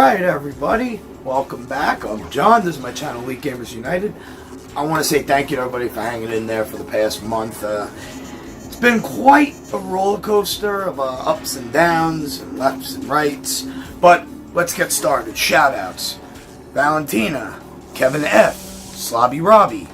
Alright everybody, welcome back. I'm John, this is my channel Elite Gamers United. I want to say thank you to everybody for hanging in there for the past month. It's been quite a roller coaster of ups and downs and lefts and rights, but let's get started. Shout outs: Valentina, Kevin F, Slobby Robbie,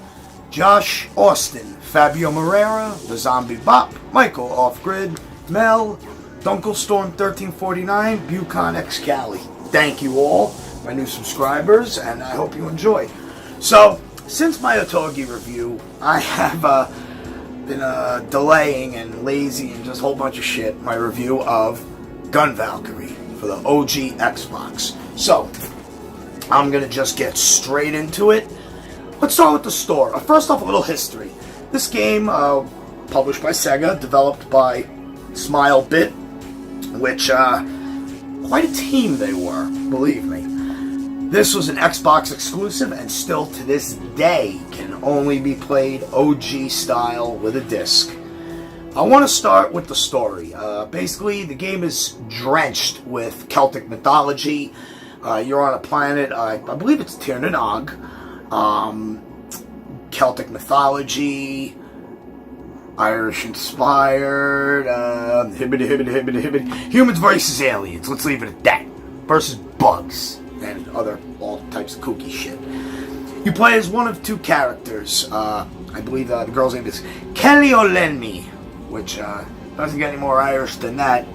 Josh Austin, Fabio Moreira, The Zombie Bop, Michael Off Grid, Mel, Dunklestorm1349, Bucon X Cali. Thank you all, my new subscribers, and I hope you enjoy. So, since my Otogi review, I have been delaying and lazy and just a whole bunch of shit my review of GUNVALKYRIE for the OG Xbox. So, I'm going to just get straight into it. Let's start with the story. First off, a little history. This game, published by Sega, developed by SmileBit, which, quite a team they were, believe me. This was an Xbox exclusive and still to this day can only be played OG style with a disc. I want to start with the story. Basically, the game is drenched with Celtic mythology. You're on a planet, I believe it's Tir na Nog. Celtic mythology, Irish-inspired, hibbity. Humans versus aliens, let's leave it at that. Versus bugs, and all types of kooky shit. You play as one of two characters. I believe the girl's name is Kelly Olenmi, which doesn't get any more Irish than that,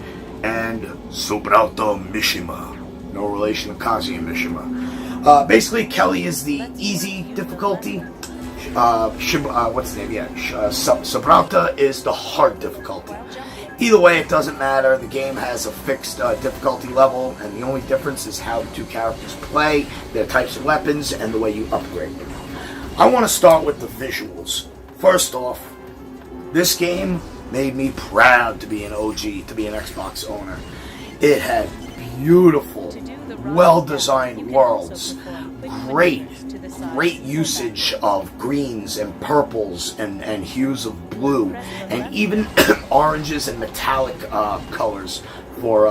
and Subrauto Mishima. No relation to Kazuya Mishima. Basically, Kelly is the easy difficulty. What's the name? Yeah, Subrauta is the hard difficulty. Either way, it doesn't matter. The game has a fixed difficulty level, and the only difference is how the two characters play, their types of weapons, and the way you upgrade them. I want to start with the visuals. First off, this game made me proud to be an OG, to be an Xbox owner. It had beautiful, well-designed worlds, great usage of greens and purples and hues of blue, and even oranges and metallic colors for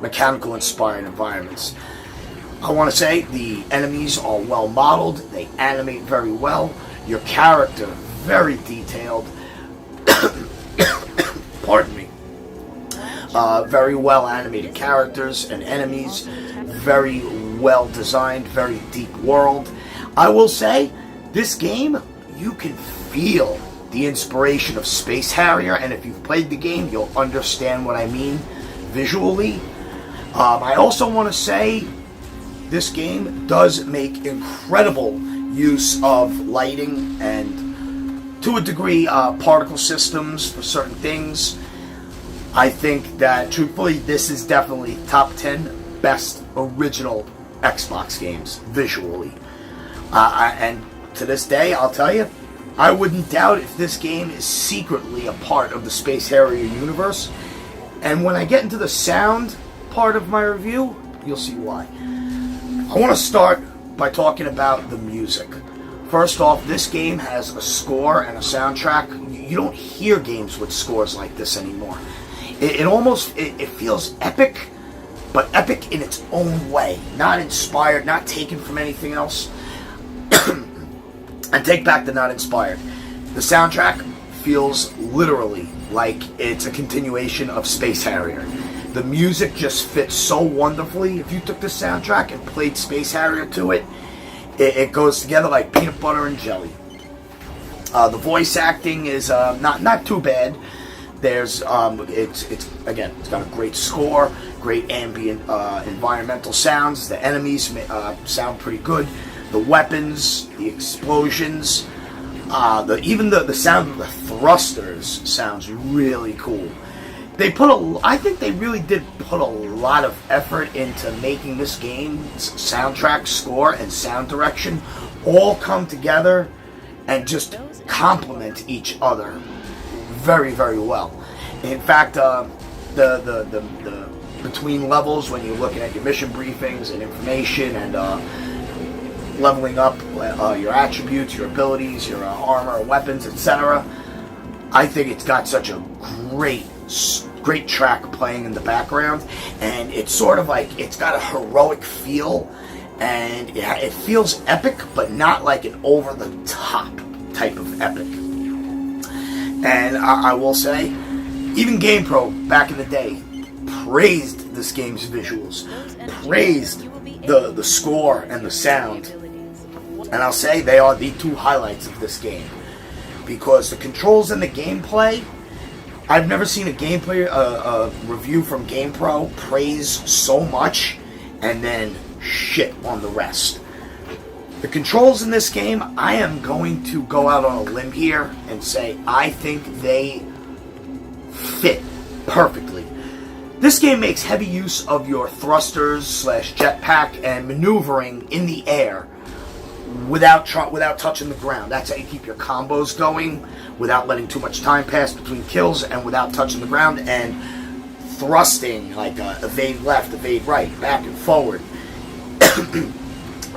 mechanical inspired environments. I want to say the enemies are well modeled, they animate very well, your character very detailed, pardon me, very well animated characters and enemies, very well designed, very deep world. I will say, this game, you can feel the inspiration of Space Harrier, and if you've played the game, you'll understand what I mean visually. I also want to say, this game does make incredible use of lighting and, to a degree, particle systems for certain things. I think that, truthfully, this is definitely top 10 best original Xbox games, visually. And to this day, I'll tell you, I wouldn't doubt if this game is secretly a part of the Space Harrier universe. And when I get into the sound part of my review, you'll see why. I want to start by talking about the music. First off, this game has a score and a soundtrack. You don't hear games with scores like this anymore. It feels epic, but epic in its own way. Not inspired, not taken from anything else. And take back the not inspired. The soundtrack feels literally like it's a continuation of Space Harrier. The music just fits so wonderfully. If you took the soundtrack and played Space Harrier to it, it goes together like peanut butter and jelly. The voice acting is not too bad. There's it's got a great score, great ambient environmental sounds. The enemies sound pretty good. The weapons, the explosions, even the sound of the thrusters sounds really cool. I think they really did put a lot of effort into making this game's soundtrack, score, and sound direction all come together and just complement each other very, very well. In fact, the between levels, when you're looking at your mission briefings and information and leveling up your attributes, your abilities, your armor, weapons, etc., I think it's got such a great great track playing in the background, and it's sort of like, it's got a heroic feel, and it feels epic, but not like an over-the-top type of epic. And I will say, even GamePro back in the day praised this game's visuals, praised the score and the sound, and I'll say they are the two highlights of this game, because the controls and the gameplay, I've never seen a gameplay review from GamePro praise so much and then shit on the rest. The controls in this game, I am going to go out on a limb here and say I think they fit perfectly. This game makes heavy use of your thrusters / jetpack and maneuvering in the air without touching the ground. That's how you keep your combos going without letting too much time pass between kills and without touching the ground, and thrusting like evade left, evade right, back and forward.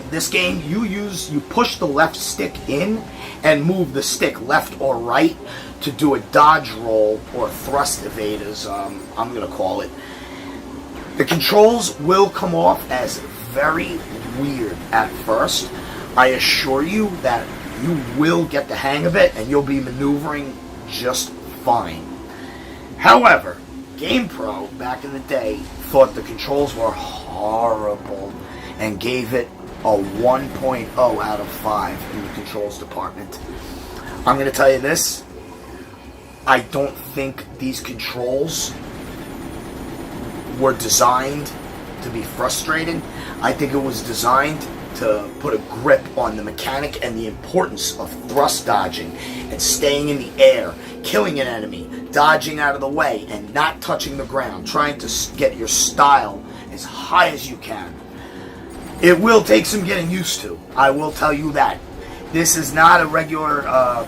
This game, you push the left stick in and move the stick left or right to do a dodge roll or thrust evade, as I'm going to call it. The controls will come off as very weird at first. I assure you that you will get the hang of it and you'll be maneuvering just fine. However, GamePro back in the day thought the controls were horrible and gave it a 1.0 out of 5 in the controls department. I'm going to tell you this. I don't think these controls were designed to be frustrating. I think it was designed to put a grip on the mechanic and the importance of thrust dodging and staying in the air, killing an enemy, dodging out of the way, and not touching the ground, trying to get your style as high as you can. It will take some getting used to, I will tell you that. This is not a regular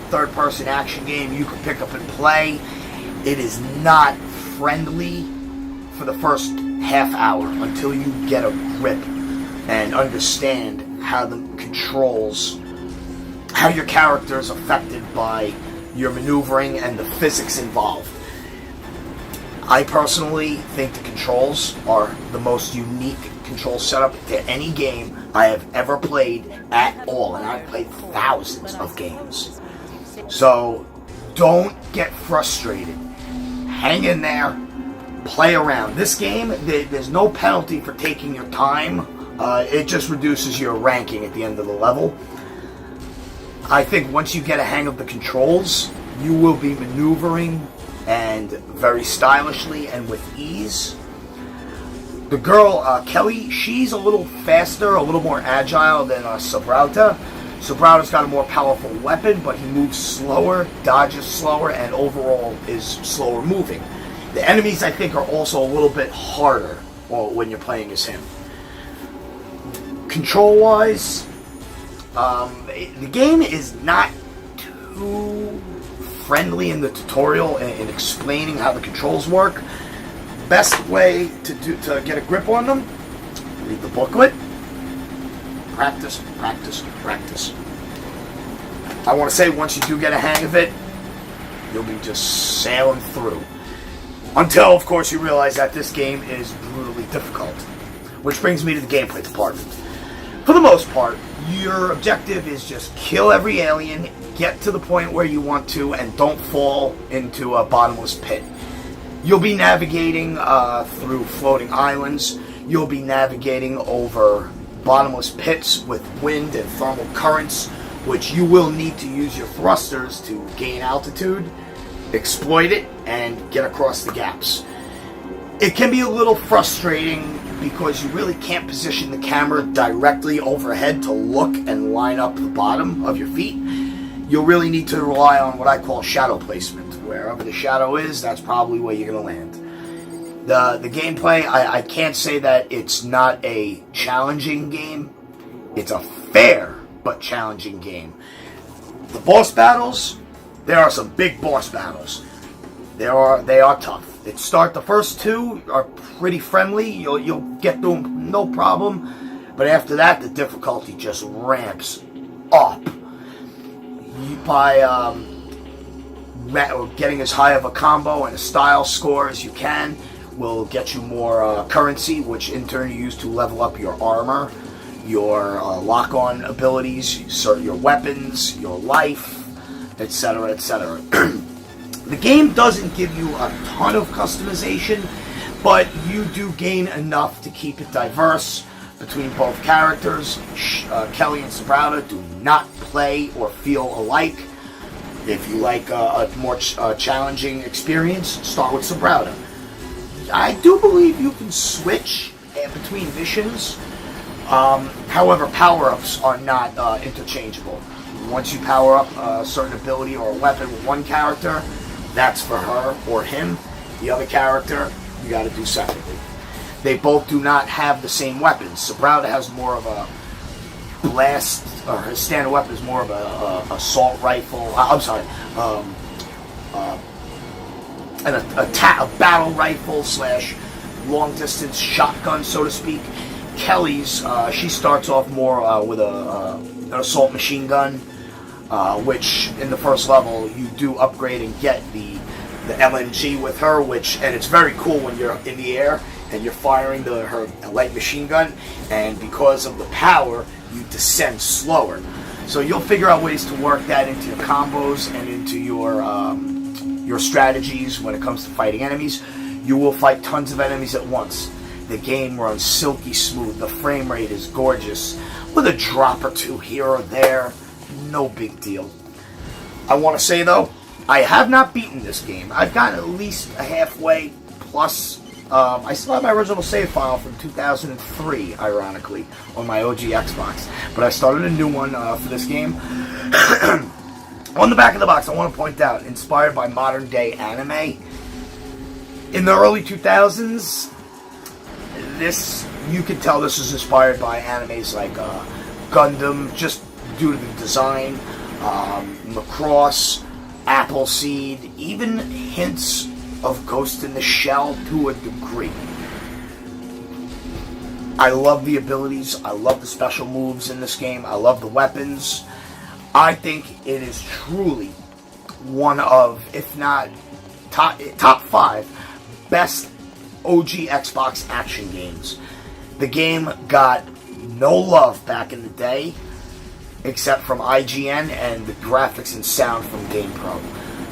third-person action game you can pick up and play. It is not friendly for the first half hour until you get a grip and understand how the controls, how your character is affected by your maneuvering and the physics involved. I personally think the controls are the most unique control setup to any game I have ever played at all, and I've played thousands of games. So don't get frustrated. Hang in there. Play around. This game, there's no penalty for taking your time. It just reduces your ranking at the end of the level. I think once you get a hang of the controls, you will be maneuvering and very stylishly and with ease. The girl, Kelly, she's a little faster, a little more agile than Sabrauta. Sabrauta's got a more powerful weapon, but he moves slower, dodges slower, and overall is slower moving. The enemies, I think, are also a little bit harder when you're playing as him. Control-wise, the game is not too friendly in the tutorial in explaining how the controls work. Best way to get a grip on them, read the booklet. Practice, practice, practice. I want to say once you do get a hang of it, you'll be just sailing through. Until, of course, you realize that this game is brutally difficult. Which brings me to the gameplay department. For the most part, your objective is just kill every alien, get to the point where you want to, and don't fall into a bottomless pit. You'll be navigating through floating islands. You'll be navigating over bottomless pits with wind and thermal currents, which you will need to use your thrusters to gain altitude, exploit it, and get across the gaps. It can be a little frustrating because you really can't position the camera directly overhead to look and line up the bottom of your feet. You'll really need to rely on what I call shadow placement. Wherever the shadow is, that's probably where you're going to land. The gameplay, I can't say that it's not a challenging game. It's a fair but challenging game. The boss battles, there are some big boss battles. They are tough. The first two are pretty friendly. You'll get through them no problem. But after that, the difficulty just ramps up. By getting as high of a combo and a style score as you can will get you more currency, which in turn you use to level up your armor, your lock-on abilities, your weapons, your life, etc., etc. The game doesn't give you a ton of customization, but you do gain enough to keep it diverse between both characters. Kelly and Sabrata do not play or feel alike. If you like a more challenging experience, start with Sabrata. I do believe you can switch between missions. However, power-ups are not interchangeable. Once you power up a certain ability or a weapon with one character, that's for her or him. The other character, you got to do separately. They both do not have the same weapons. Sabrata has more of a blast, or his standard weapon is more of a assault rifle. A battle rifle / long distance shotgun, so to speak. Kelly's, she starts off more with an assault machine gun, which in the first level you do upgrade and get the LMG with her, and it's very cool when you're in the air and you're firing her light machine gun, and because of the power, you descend slower. So you'll figure out ways to work that into your combos and into your strategies when it comes to fighting enemies. You will fight tons of enemies at once. The game runs silky smooth. The frame rate is gorgeous, with a drop or two here or there. No big deal. I want to say though, I have not beaten this game. I've gotten at least a halfway plus. I still have my original save file from 2003, ironically, on my OG Xbox. But I started a new one for this game. On the back of the box, I want to point out, inspired by modern day anime. In the early 2000s, you could tell this was inspired by animes like Gundam, just due to the design, Macross, Appleseed, even hints of Ghost in the Shell to a degree. I love the abilities. I love the special moves in this game. I love the weapons. I think it is truly one of, if not top 5 best OG Xbox action games. The game got no love back in the day, except from IGN and the graphics and sound from GamePro.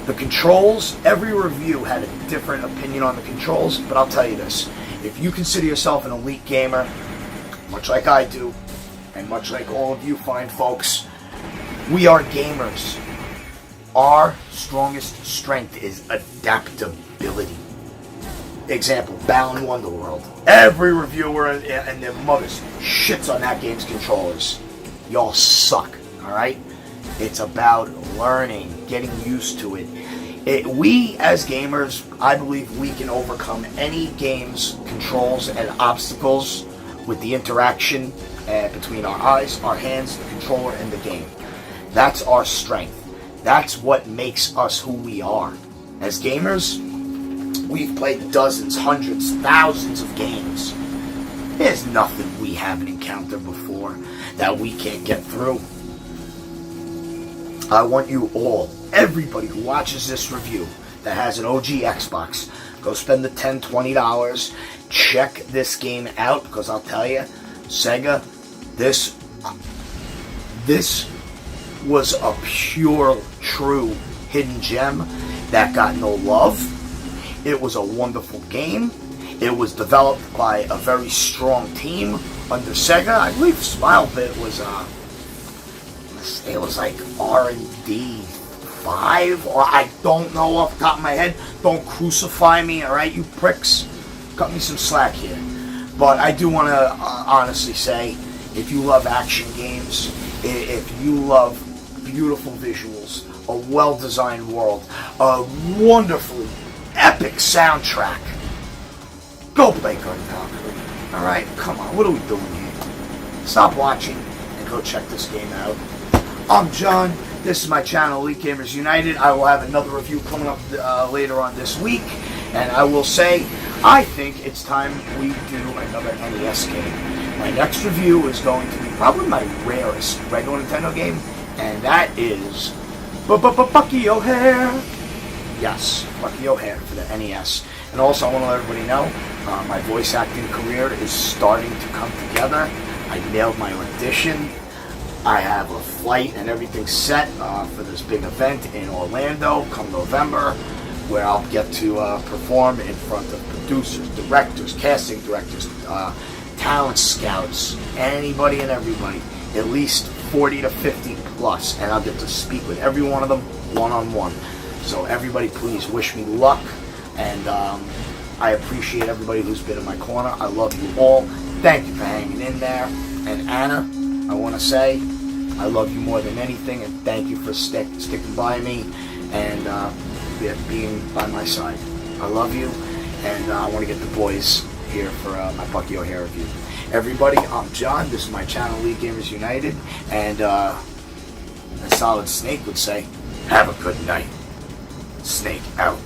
The controls, every review had a different opinion on the controls, but I'll tell you this. If you consider yourself an elite gamer, much like I do, and much like all of you fine folks, we are gamers. Our strongest strength is adaptability. Example, Balan Wonderworld. Every reviewer and their mothers shits on that game's controllers. Y'all suck, alright? It's about learning, getting used to it. We, as gamers, I believe we can overcome any game's controls and obstacles with the interaction between our eyes, our hands, the controller, and the game. That's our strength. That's what makes us who we are. As gamers, we've played dozens, hundreds, thousands of games. There's nothing we haven't encountered before that we can't get through. I want you all, everybody who watches this review that has an OG Xbox, go spend the $10, $20, check this game out, because I'll tell you, Sega, this was a pure, true hidden gem that got no love. It was a wonderful game. It was developed by a very strong team under Sega. I believe SmileBit was it was like R&D 5, or I don't know off the top of my head. Don't crucify me, alright, you pricks. Cut me some slack here. But I do want to honestly say, if you love action games, if you love beautiful visuals, a well-designed world, a wonderfully epic soundtrack, go play GUNVALKYRIE. Alright? Come on, what are we doing here? Stop watching and go check this game out. I'm John. This is my channel, Elite Gamers United. I will have another review coming up later on this week. And I will say, I think it's time we do another NES game. My next review is going to be probably my rarest regular Nintendo game, and that is Bucky O'Hare. Yes, Bucky O'Hare for the NES. And also, I want to let everybody know, my voice acting career is starting to come together. I nailed my audition. I have a flight and everything set for this big event in Orlando come November, where I'll get to perform in front of producers, directors, casting directors, talent scouts, anybody and everybody, at least 40 to 50 plus, and I'll get to speak with every one of them one-on-one. So everybody, please wish me luck, and I appreciate everybody who's been in my corner. I love you all. Thank you for hanging in there. And Anna, I want to say I love you more than anything, and thank you for sticking by me and being by my side. I love you, and I want to get the boys here for my Bucky O'Hare review. Everybody, I'm John. This is my channel, League Gamers United, and as Solid Snake would say, have a good night. Snake out.